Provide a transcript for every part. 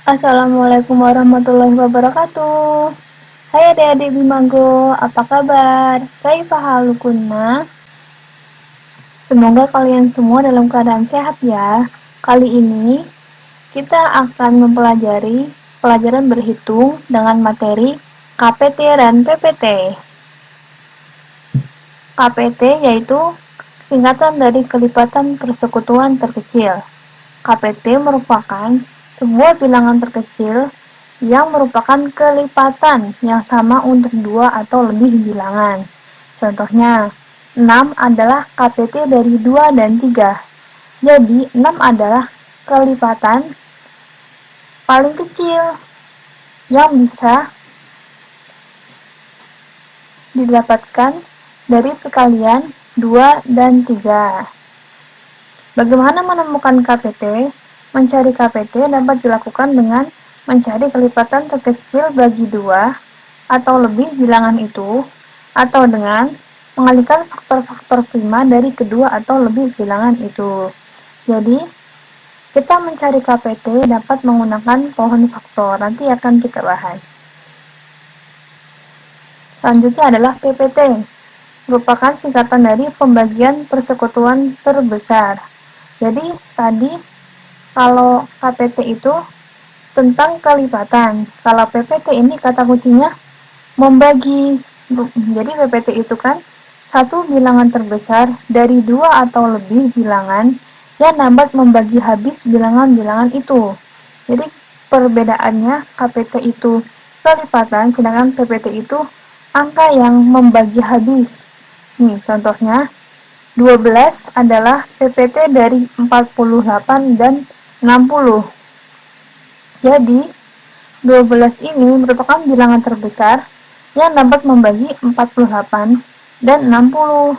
Assalamualaikum warahmatullahi wabarakatuh. Hai adik-adik Bimago, apa kabar? Kaifa halukunna? Semoga kalian semua dalam keadaan sehat ya. Kali ini kita akan mempelajari pelajaran berhitung dengan materi KPT dan PPT. KPT yaitu singkatan dari kelipatan persekutuan terkecil. KPT merupakan sebuah bilangan terkecil yang merupakan kelipatan yang sama untuk dua atau lebih bilangan. Contohnya, 6 adalah KPT dari 2 dan 3. Jadi, 6 adalah kelipatan paling kecil yang bisa didapatkan dari perkalian 2 dan 3. Bagaimana menemukan KPT? Mencari KPT dapat dilakukan dengan mencari kelipatan terkecil bagi 2 atau lebih bilangan itu, atau dengan mengalihkan faktor-faktor prima dari kedua atau lebih bilangan itu. Jadi, kita mencari KPT dapat menggunakan pohon faktor. Nanti akan kita bahas. Selanjutnya adalah PPT, merupakan singkatan dari pembagian persekutuan terbesar. Jadi, tadi kalau KPT itu tentang kelipatan. Kalau PPT ini kata kuncinya membagi. Jadi PPT itu kan satu bilangan terbesar dari dua atau lebih bilangan yang dapat membagi habis bilangan-bilangan itu. Jadi perbedaannya KPT itu kelipatan, sedangkan PPT itu angka yang membagi habis. Nih contohnya, 12 adalah PPT dari 48 dan 60. Jadi, 12 ini merupakan bilangan terbesar yang dapat membagi 48 dan 60.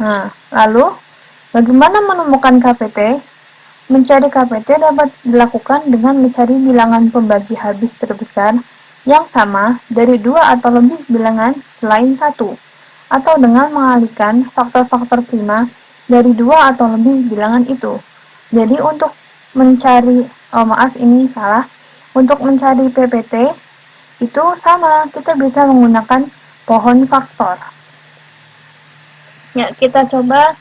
Nah, lalu bagaimana menemukan KPT? Mencari KPT dapat dilakukan dengan mencari bilangan pembagi habis terbesar yang sama dari dua atau lebih bilangan selain satu, atau dengan mengalihkan faktor-faktor prima dari dua atau lebih bilangan itu. Jadi untuk mencari, untuk mencari PPT itu sama, kita bisa menggunakan pohon faktor. Ya, kita coba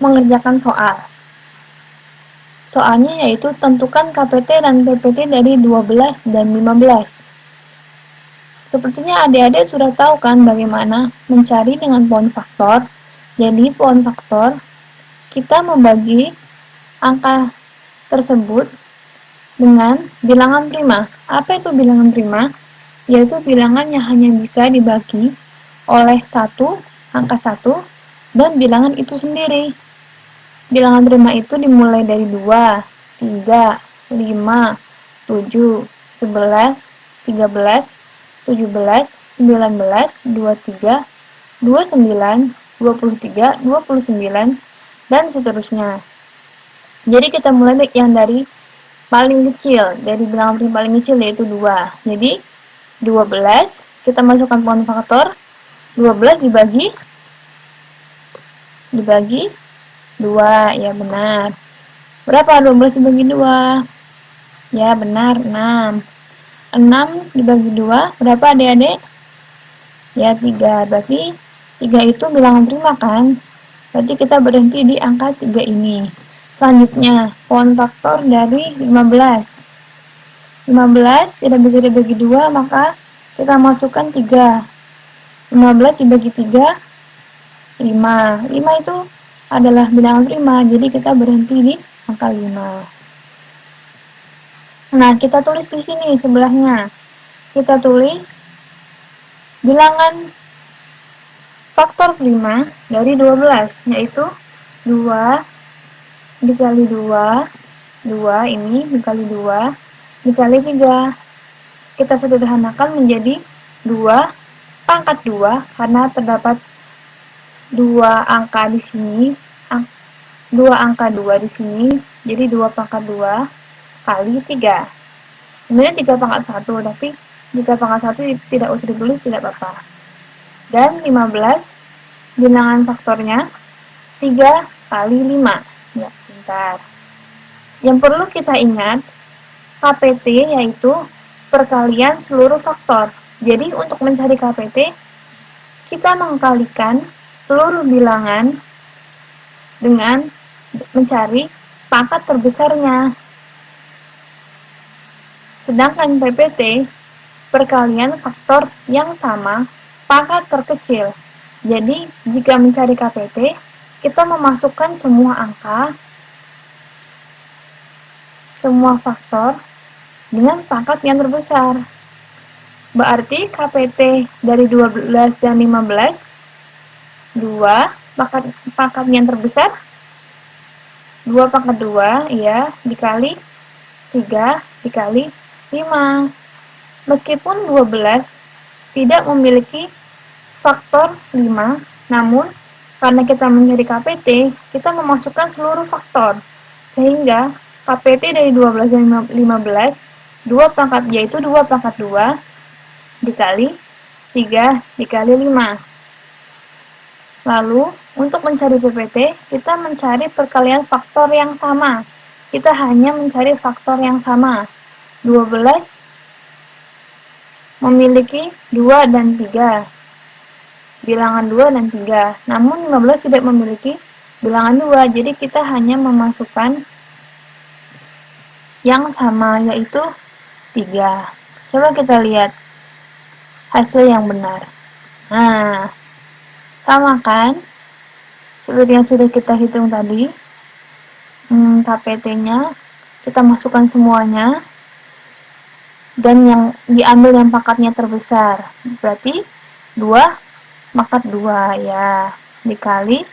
mengerjakan soal. Soalnya yaitu tentukan KPT dan PPT dari 12 dan 15. Sepertinya adik-adik sudah tahu kan bagaimana mencari dengan pohon faktor. Jadi pohon faktor, kita membagi angka tersebut dengan bilangan prima. Apa itu bilangan prima? Yaitu bilangan yang hanya bisa dibagi oleh angka 1, dan bilangan itu sendiri. Bilangan prima itu dimulai dari 2, 3, 5, 7, 11, 13, 17, 19, 23, 29, 23, 29, dan seterusnya. Jadi kita mulai yang dari paling kecil, dari bilangan prima paling kecil yaitu 2. Jadi 12, kita masukkan pohon faktor, 12 dibagi 2, ya benar. Berapa 12 dibagi 2? Ya benar, 6. 6 dibagi 2, berapa adik-adik? Ya 3, berarti 3 itu bilangan prima kan? Berarti kita berhenti di angka 3 ini. Selanjutnya, pohon faktor dari 15. 15 tidak bisa dibagi 2, maka kita masukkan 3. 15 dibagi 3, 5. 5 itu adalah bilangan prima, jadi kita berhenti di angka 5. Nah, kita tulis di sini sebelahnya. Kita tulis bilangan faktor prima dari 12, yaitu 2 dikali 2, 2 ini dikali 2, dikali 3. Kita sederhanakan menjadi 2 pangkat 2, karena terdapat 2 angka di sini, 2 angka 2 di sini, jadi 2 pangkat 2 kali 3. Sebenarnya 3 pangkat 1, tapi jika pangkat 1 tidak usah ditulis, tidak apa-apa. Dan 15, bilangan faktornya 3 kali 5. Ya, bentar. Yang perlu kita ingat, KPT yaitu perkalian seluruh faktor. Jadi untuk mencari KPT, kita mengkalikan seluruh bilangan dengan mencari pangkat terbesarnya. Sedangkan PPT, perkalian faktor yang sama pangkat terkecil. Jadi, jika mencari KPT, kita memasukkan semua angka, semua faktor, dengan pangkat yang terbesar. Berarti KPT dari 12 dan 15, 2, pangkat yang terbesar, 2 pangkat 2, ya, dikali 3, dikali 5. Meskipun 12 tidak memiliki faktor 5, namun karena kita mencari KPT, kita memasukkan seluruh faktor. Sehingga KPT dari 12 dan 15, 2 pangkat yaitu 2 pangkat 2 dikali 3 dikali 5. Lalu, untuk mencari PPT, kita mencari perkalian faktor yang sama. Kita hanya mencari faktor yang sama. 12 memiliki 2 dan 3. Bilangan 2 dan 3. Namun 15 tidak memiliki bilangan 2. Jadi kita hanya memasukkan yang sama, yaitu 3. Coba kita lihat hasil yang benar. Nah, sama kan? Seperti yang sudah kita hitung tadi. KPT-nya kita masukkan semuanya. Dan yang diambil yang pangkatnya terbesar. Berarti 2 pangkat 2 ya. Dikali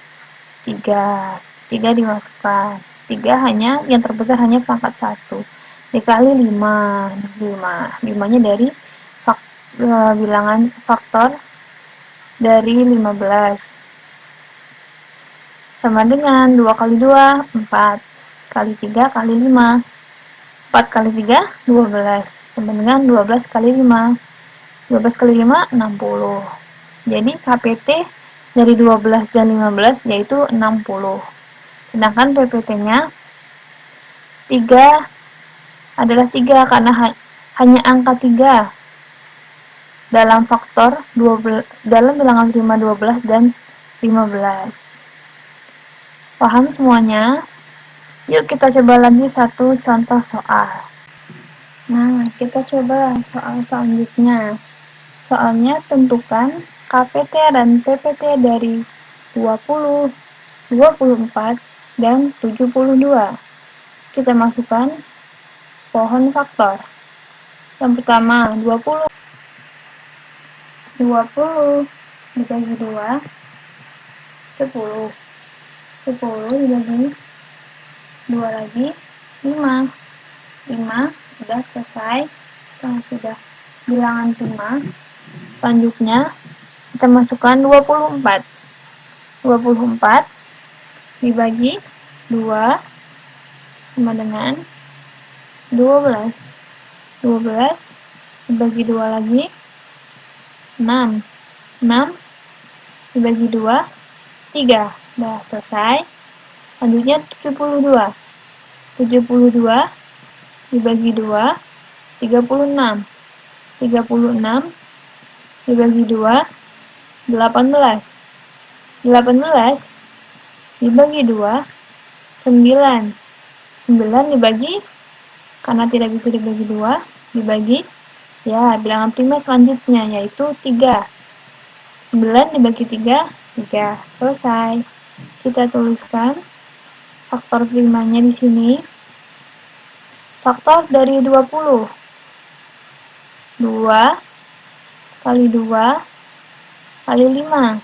3. 3 dimasukkan. 3 hanya, yang terbesar hanya pangkat 1. Dikali 5. 5-nya dari bilangan faktor dari 15. Sama dengan 2 kali 2, 4. Kali 3 kali 5. 4 kali 3, 12. Sama dengan 12 kali 5. 12 kali 5, 60. Jadi KPT dari 12 dan 15 yaitu 60. Sedangkan PPT-nya 3 adalah 3 karena hanya angka 3 dalam faktor 12, dalam bilangan prima 12 dan 15. Paham semuanya? Yuk kita coba lagi satu contoh soal. Nah, kita coba soal selanjutnya. Soalnya tentukan KPT dan PPT dari 20, 24, dan 72. Kita masukkan pohon faktor. Yang pertama, 20 dibagi 2, 10. 10 dibagi 2 lagi, 5. 5 sudah selesai. Kalau sudah bilangan 5, selanjutnya kita masukkan 24. 24 dibagi 2 sama dengan 12. 12 dibagi 2 lagi, 6. 6 dibagi 2, 3. Sudah selesai. Selanjutnya 72. 72 dibagi 2, 36. 36 dibagi 2, 18. 18 dibagi 2, 9. 9 dibagi, karena tidak bisa dibagi 2, dibagi, ya, bilangan prima selanjutnya, yaitu 3. 9 dibagi 3, 3. Selesai. Kita tuliskan faktor primanya di sini. Faktor dari 20. 2 kali 2 kali 5.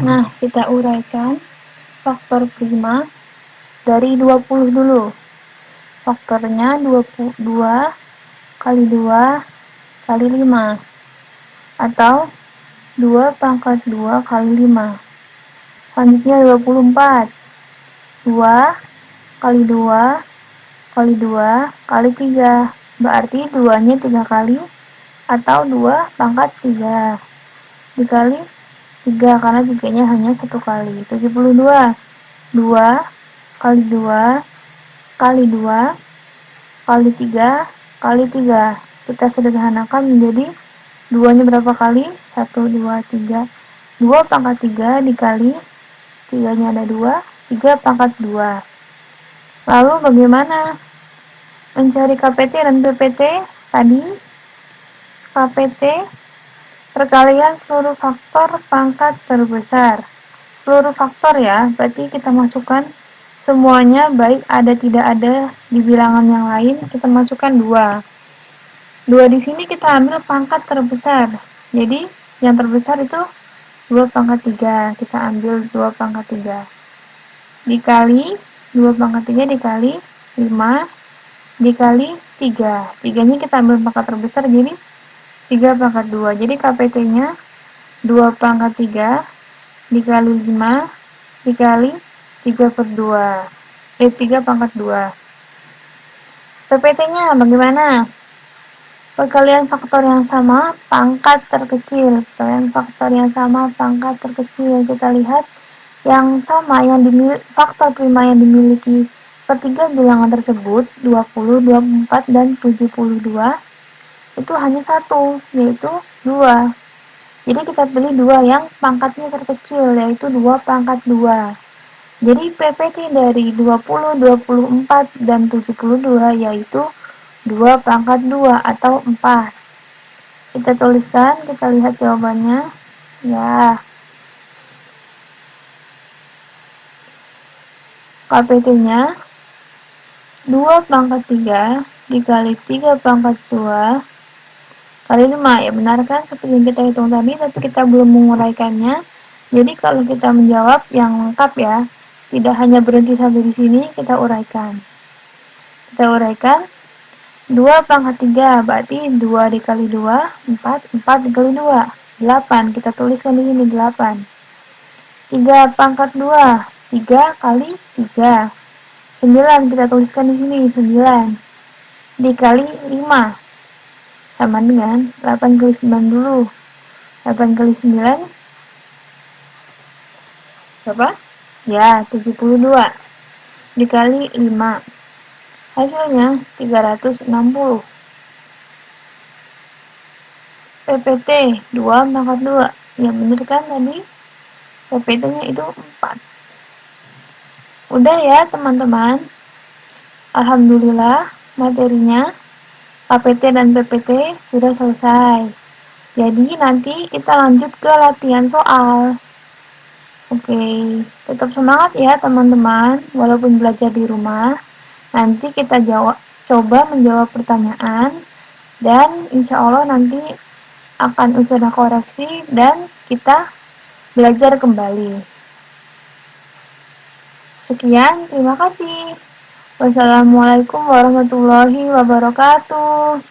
Nah, kita uraikan faktor prima dari 20 dulu. Faktornya 22 kali 2 kali 5, atau 2 pangkat 2 kali 5. Selanjutnya 24. 2 kali 2 kali 2 kali 3. Berarti 2-nya 3 kali, atau 2 pangkat 3 dikali 3, karena 3-nya hanya 1 kali. 72. 2 kali 2 kali 2 kali 3 kali 3. Kita sederhanakan menjadi 2-nya berapa kali? 1, 2, 3. 2 pangkat 3 dikali 3-nya ada 2, 3 pangkat 2. Lalu bagaimana mencari KPT dan PPT? Tadi KPT perkalian seluruh faktor pangkat terbesar. Seluruh faktor ya, berarti kita masukkan semuanya, baik ada tidak ada di bilangan yang lain, kita masukkan 2. 2 di sini kita ambil pangkat terbesar. Jadi yang terbesar itu 2 pangkat 3. Kita ambil 2 pangkat 3. Dikali 2 pangkat 3 dikali 5 dikali 3. 3-nya kita ambil pangkat terbesar, jadi 3 pangkat 2. Jadi KPT-nya 2 pangkat 3 dikali 5 dikali 3 per 2. 3 pangkat 2. PPT-nya bagaimana? Perkalian faktor yang sama pangkat terkecil. Perkalian faktor yang sama pangkat terkecil. Kita lihat yang sama, faktor prima yang dimiliki ketiga bilangan tersebut, 20, 24, dan 72, itu hanya satu, yaitu 2. Jadi kita pilih 2 yang pangkatnya terkecil, yaitu 2 pangkat 2. Jadi PPT dari 20, 24, dan 72 yaitu 2 pangkat 2 atau 4. Kita tuliskan, kita lihat jawabannya. Ya, KPT-nya 2 pangkat 3 dikali 3 pangkat 2 kali 5. Ya benar kan, seperti yang kita hitung tadi, tapi kita belum menguraikannya. Jadi kalau kita menjawab yang lengkap ya, tidak hanya berhenti sampai di sini, kita uraikan. Kita uraikan 2 pangkat 3, berarti 2 dikali 2, 4, 4 dikali 2, 8. Kita tuliskan di sini 8. 3 pangkat 2, 3 kali 3. 9 kita tuliskan di sini 9 dikali 5 sama dengan 8 kali 9 dulu. 8 kali 9 berapa? Ya, 72 dikali 5. Hasilnya 360. PPT 2 pangkat 2. Ya bener kan tadi? PPT-nya itu 4. Udah ya teman-teman. Alhamdulillah materinya KPT dan PPT sudah selesai. Jadi nanti kita lanjut ke latihan soal. Oke, tetap semangat ya teman-teman, walaupun belajar di rumah. Nanti kita coba menjawab pertanyaan, dan insya Allah nanti akan usaha koreksi dan kita belajar kembali. Sekian, terima kasih. Wassalamualaikum warahmatullahi wabarakatuh.